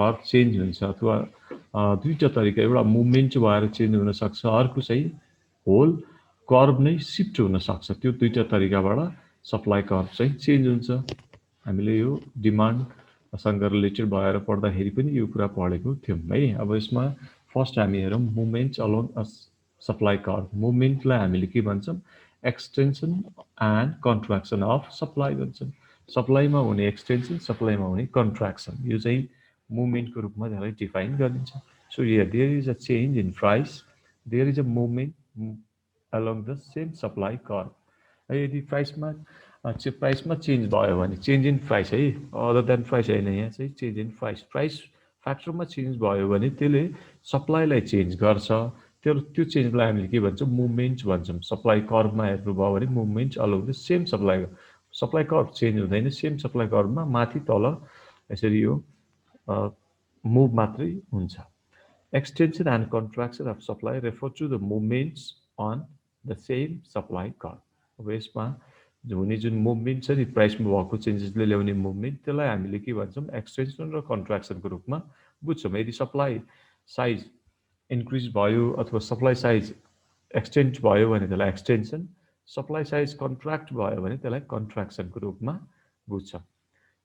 Curve change हुन्छ अथवा दुईटा तरिका एउटा मुभमेन्ट भएर चेन्ज हुन सक्छ अर्को चाहिँ होल कर्भ नै शिफ्ट हुन सक्छ त्यो दुईटा तरिकाबाट सप्लाई कर्भ चाहिँ चेन्ज हुन्छ हामीले यो डिमान्डसँग रिलेटेड भएर पढ्दाखेरि पनि यो कुरा पढेको थियौं है अब यसमा फर्स्ट हामी हेरौं movement along a supply curve मुभमेन्टलाई हामीले के भन्छौं extension and contraction of supply भन्छौं सप्लाईमा हुने एक्सटेन्सन सप्लाईमा हुने कन्ट्र्याक्सन यो चाहिँ मुभमेन्टको रूपमा त्यसलाई डिफाइन गरिन्छ so here there is a change in price there is a movement along the same supply curve. यदि प्राइसमा चेन्ज भयो भने चेन्ज इन प्राइस है अदर देन प्राइस हैन यहाँ चाहिँ चेन्ज इन प्राइस फ्याक्टरमा चेन्ज भयो भने त्यसले सप्लाईलाई चेन्ज गर्छ त्यो चेन्जलाई हामीले के भन्छौं मुभमेन्ट भन्छौं सप्लाई कर्भमा हेर्नु भयो भने movement along the same supply curve change हुँदैन सेम सप्लाई कर्भमा माथि तल यसरी यो मुभ मात्रै हुन्छ extension and contraction of supply refer to the movements on the same supply curve. अब यसमा हुने जुन मुभमेन्ट छ नि प्राइसमा भएको चेन्जेसले ल्याउने मुभमेन्ट त्यसलाई हामीले के भन्छौं एक्सटेन्सन र कन्ट्र्याक्सनको रूपमा बुझ्छौं यदि सप्लाई साइज इन्क्रिज भयो अथवा सप्लाई साइज एक्सटेन्ड भयो भने त्यसलाई एक्सटेन्सन सप्लाई साइज कन्ट्र्याक्ट भयो भने त्यसलाई कन्ट्र्याक्सनको रूपमा बुझ्छौं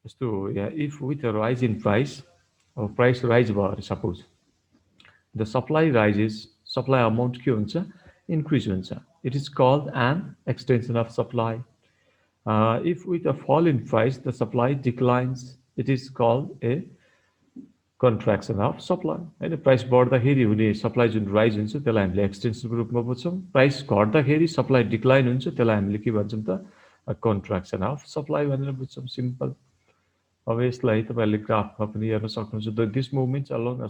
जस्तो यहाँ if with a rise in price अब प्राइस राइज भयो अरे suppose the supply rises supply amount के हुन्छ increase हुन्छ it is called an extension of supply if with a fall in price the supply declines it is called a contraction of supply हैन price बढ्दाखेरि हुने supply जुन rise हुन्छ त्यसलाई हामीले एक्सटेन्सनको रूपमा बुझ्छौं प्राइस घट्दाखेरि सप्लाई डिक्लाइन हुन्छ त्यसलाई हामीले के भन्छौं त कन्ट्र्याक्सन अफ सप्लाई भनेर बुझ्छौं सिम्पल अब यसलाई तपाईहरुले ग्राफमा पनि हेर्न सक्नुहुन्छ this movement along a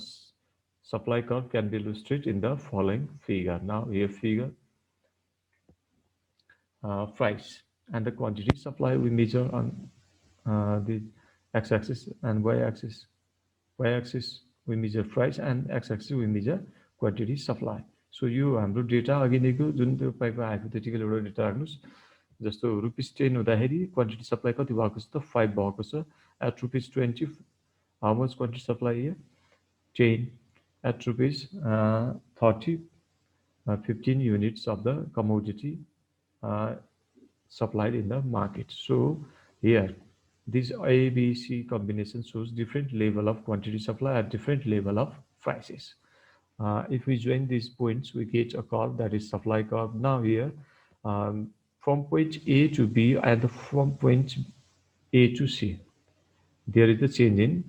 supply curve can be illustrated in the following figure. Now here figure price and the quantity supply we measure on the x-axis and y-axis. Y-axis we measure price and x-axis we measure quantity supply. So you हाम्रो data अघि नैको जुन तपाईको hypothetical एउटा data राख्नुस् जस्तो ₹10 हुँदाखेरि quantity supply कति भएको छ त 5 भएको छ at ₹20 how much quantity supply here 10 at rupees 30 15 units of the commodity supplied in the market so here this ABC combination shows different level of quantity supply at different level of prices if we join these points we get a curve that is supply curve now here from point A to B and from point A to C there is a change in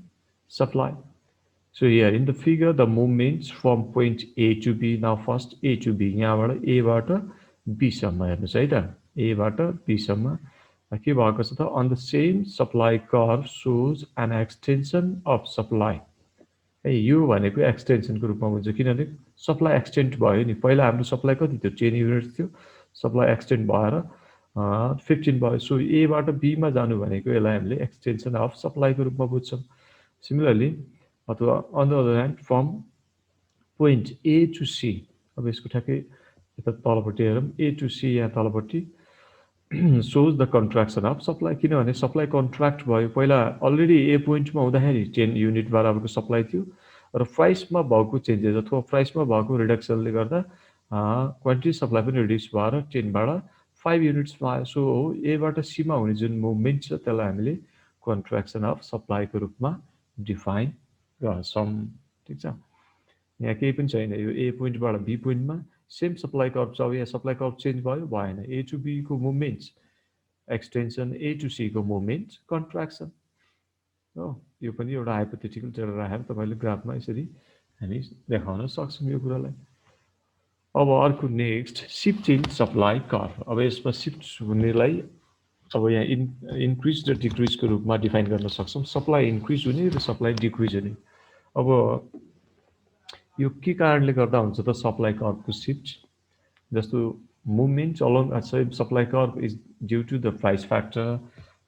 supply. So here in the figure, the movements from point A to B. Now first A to B. यहाँबाट A बाट B सम्म हेर्नुस् है त. A बाट B सम्म के भएको छ त on the same supply curve shows an extension of supply. है यो भनेको एक्सटेन्सनको रूपमा हुन्छ किनभने सप्लाई एक्सटेन्ड भयो नि पहिला हाम्रो सप्लाई कति थियो 10 युनिट्स थियो सप्लाई एक्सटेन्ड भएर 15 भयो सो A बाट B मा जानु भनेको यसलाई हामीले एक्सटेन्सन अफ सप्लाईको रूपमा बुझ्छौं. Similarly अथवा on the other hand from point A to C अब यसको ठ्याक्कै यता तलपट्टि हेरौं A to C यहाँ तलपट्टि shows the contraction of supply किनभने सप्लाई कन्ट्र्याक्ट भयो पहिला अलरेडी A पोइन्टमा हुँदाखेरि 10 युनिट बराबरको सप्लाई थियो र प्राइसमा भएको चेन्जेस अथवा प्राइसमा भएको रिडक्सनले गर्दा क्वान्टिटी सप्लाई पनि रिड्युस भएर 10 बाट 5 युनिट्समा आयो सो A बाट C मा हुने जुन मुभमेन्ट छ त्यसलाई हामीले कन्ट्र्याक्सन अफ सप्लाईको रूपमा डिफाइन गर्छौं ठीक छ यहाँ केही पनि छैन यो A पोइन्टबाट B पोइन्टमा सेम सप्लाई कर्भ छ यहाँ सप्लाई कर्भ चेन्ज भयो भएन A to B को movement extension A to C को मुभमेन्ट कन्ट्र्याक्सन हो यो पनि एउटा हाइपोथेटिकल डेटा राखेर तपाईले ग्राफमा यसरी हामी देखाउन सक्छौं यो कुरालाई अब अर्को next shift in supply curve अब यसमा शिफ्ट हुनेलाई अब यहाँ इन्क्रिज र डिक्रिज को रूपमा डिफाइन गर्न सक्छौं सप्लाई इन्क्रिज हुने र सप्लाई डिक्रिज हुने अब यो के कारणले गर्दा हुन्छ त सप्लाई कर्भको शिफ्ट जस्तो movement along a supply curve is due to the price factor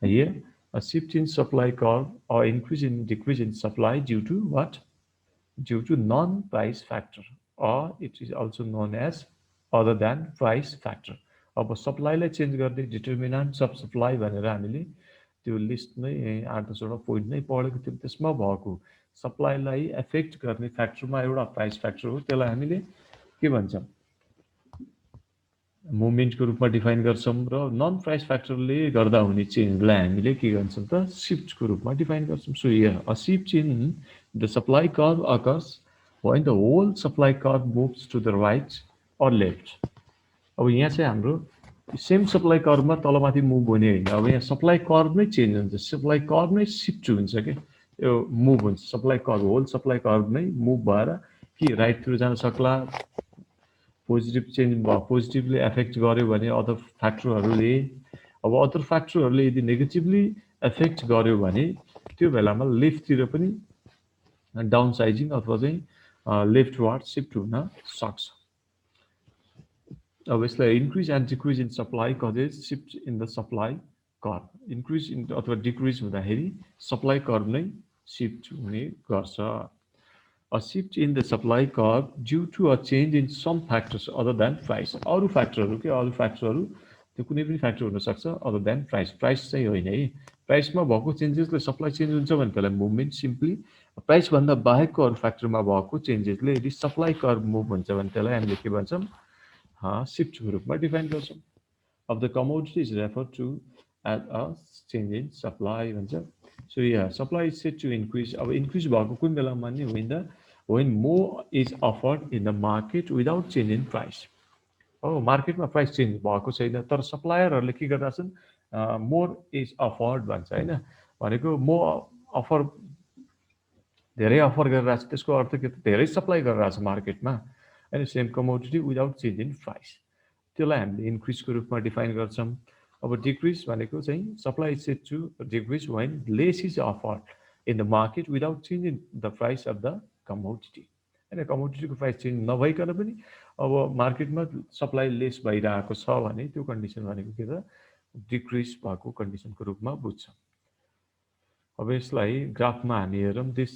here a shift in supply curve or increase in decrease in supply due to what due to non-price factor or it is also known as other than price factor अब सप्लाईलाई change गर्ने determinants of supply भनेर हामीले त्यो list नै 8-10 वटा point नै पढेको थियौं त्यसमा भएको सप्लाईलाई एफेक्ट गर्ने फ्याक्टरमा एउटा प्राइस फ्याक्टर हो। त्यसलाई हामीले के भन्छौँ, मुभमेन्टको रूपमा डिफाइन गर्छौँ र नन प्राइस फ्याक्टरले गर्दा हुने चेन्जलाई हामीले के गर्छौँ त शिफ्टको रूपमा डिफाइन गर्छौँ। So here a shift in the supply curve occurs when the whole supply curve moves to the right or left. अब यहाँ चाहिँ हाम्रो सेम सप्लाई कर्वमा तलमाथि मुभ हुने होइन, अब यहाँ सप्लाई कर्व नै चेन्ज हुन्छ, सप्लाई कर्व नै शिफ्ट हुन्छ क्या, यो मुभ हुन्छ, supply curve whole supply curve नै मुभ भएर कि राइटतिर जान सक्ला, पोजिटिभ चेन्ज भयो, पोजिटिभली एफेक्ट गर्यो भने अदर फ्याक्टरहरूले, अब अदर फ्याक्टरहरूले यदि नेगेटिभली एफेक्ट गर्यो भने त्यो बेलामा लेफ्टतिर पनि डाउन साइजिङ अथवा चाहिँ लेफ्टवार्ड शिफ्ट हुन सक्छ। अब यसलाई increase and decrease in supply causes shift in the supply curve, increase in अथवा डिक्रिज हुँदाखेरि सप्लाई कर्व नै शिफ्ट हुने गर्छ। A shift in the supply curve due to a change in some factors other than price. अरू फ्याक्टरहरू के, अरू फ्याक्टरहरू त्यो कुनै पनि फ्याक्टर हुनसक्छ अदर देन प्राइस, प्राइस चाहिँ होइन है। प्राइसमा भएको चेन्जेसले सप्लाई चेन्ज हुन्छ भने त्यसलाई मुभमेन्ट सिम्पली, प्राइसभन्दा बाहेकको अरू फ्याक्टरमा भएको चेन्जेसले यदि सप्लाई कर्भ मुभ हुन्छ भने त्यसलाई हामीले के भन्छौँ, शिफ्टको रूपमा डिफाइन गर्छौँ। अब the commodity is refer to as a change in supply भन्छ। सो या supply is set to increase, अब इन्क्रिज भएको कुन बेलामा नि होइन, when more is offered in the market without change in price. अब मार्केटमा प्राइस चेन्ज भएको छैन तर सप्लायरहरूले के गरिरहेछन्, मोर इज अफर्ड भन्छ होइन, भनेको मोर अफर, धेरै अफर गरिरहेको छ, त्यसको अर्थ के, धेरै सप्लाई गरिरहेछ मार्केटमा होइन, same commodity without change in price, त्यसलाई हामीले इन्क्रिजको रूपमा डिफाइन गर्छौँ। अब डिक्रिज भनेको चाहिँ supply is set to decrease when less is offered in the market without change in the price of the commodity होइन, कमोडिटीको प्राइस चेन्ज नभइकन पनि अब मार्केटमा सप्लाई लेस भइरहेको छ भने त्यो कन्डिसन भनेको के त डिक्रिज भएको कन्डिसनको रूपमा बुझ्छ। अब यसलाई ग्राफमा हामी हेरौँ, this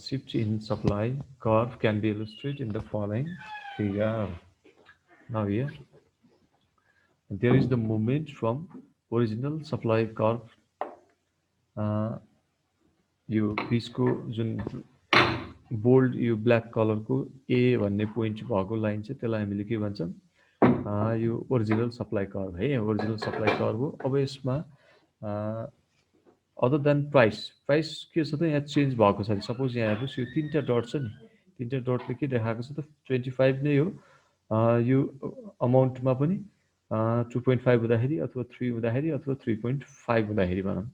shift in supply curve can be illustrated in the following figure. Now here there is the movement from original supply curve, यो बिचको जुन बोल्ड यो ब्ल्याक कलरको ए भन्ने पोइन्ट भएको लाइन चाहिँ त्यसलाई हामीले के भन्छौँ, यो ओरिजिनल सप्लाई कर्भ है, ओरिजिनल सप्लाई कर्भ हो। अब यसमा अदर देन प्राइस, प्राइस के छ त यहाँ चेन्ज भएको छ, सपोज यहाँ हेर्नुहोस् यो तिनवटा डट छ नि, तिनवटा डटले के देखाएको छ त 25 नै हो, यो अमाउन्टमा पनि 2.5 हुँदाखेरि अथवा 3 हुँदाखेरि अथवा 3.5 हुँदाखेरि भनौँ,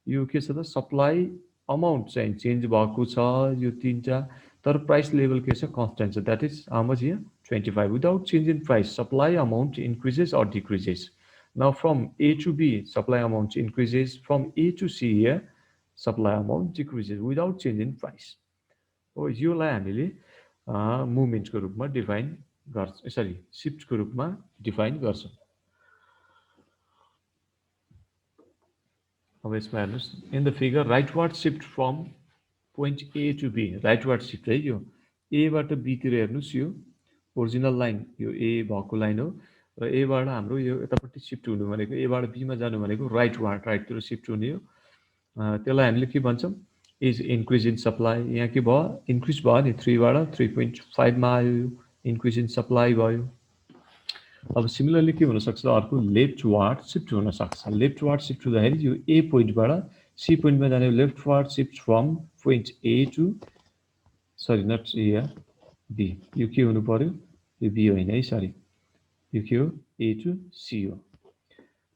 यो के छ त सप्लाई अमाउन्ट चाहिँ चेन्ज भएको छ यो तिनवटा, तर प्राइस लेभल के छ कन्स्टेन्ट छ, that is how much here 25 without change in price supply amount increases or decreases. Now from A to B supply amount increases, from A to C here supply amount decreases without change in price. हो योलाई हामीले मुभमेन्टको रूपमा define गर्छ, sorry शिफ्टको रूपमा define गर्छौँ। अब यसमा हेर्नुहोस् in the figure rightward shift from point A to B, rightward shift है, यो एबाट बीतिर हेर्नुहोस्, यो ओरिजिनल लाइन यो ए भएको लाइन हो र एबाट हाम्रो यो यतापट्टि शिफ्ट हुनु भनेको, एबाट बीमा जानु भनेको राइटवार्ड, राइटतिर शिफ्ट हुने हो, त्यसलाई हामीले के भन्छौँ इज इन्क्रिज इन सप्लाई। यहाँ के भयो इन्क्रिज भयो नि, 3बाट 3.5मा आयो, इन्क्रिज इन सप्लाई भयो। अब सिमिलरली के हुनसक्छ अर्को लेफ्टवार्ड शिफ्ट हुनसक्छ, लेफ्टवार्ड शिफ्ट हुँदाखेरि यो ए पोइन्टबाट सी पोइन्टमा जाने leftward shift from point A to, sorry not A B, यो के हुनु पर्यो, यो बी होइन है, सरी यो के हो ए टु सी हो,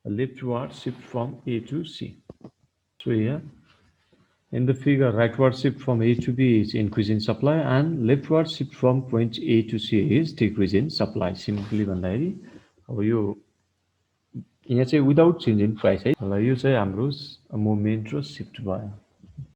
leftward shift from A to C. So यहाँ in the figure rightward shift from A to B is increase in supply and leftward shift from point A to C is decrease in supply। Simply भन्दाखेरि अब यो यहाँ चाहिँ without change in price है, यो चाहिँ हाम्रो मुभमेन्ट र शिफ्ट भयो।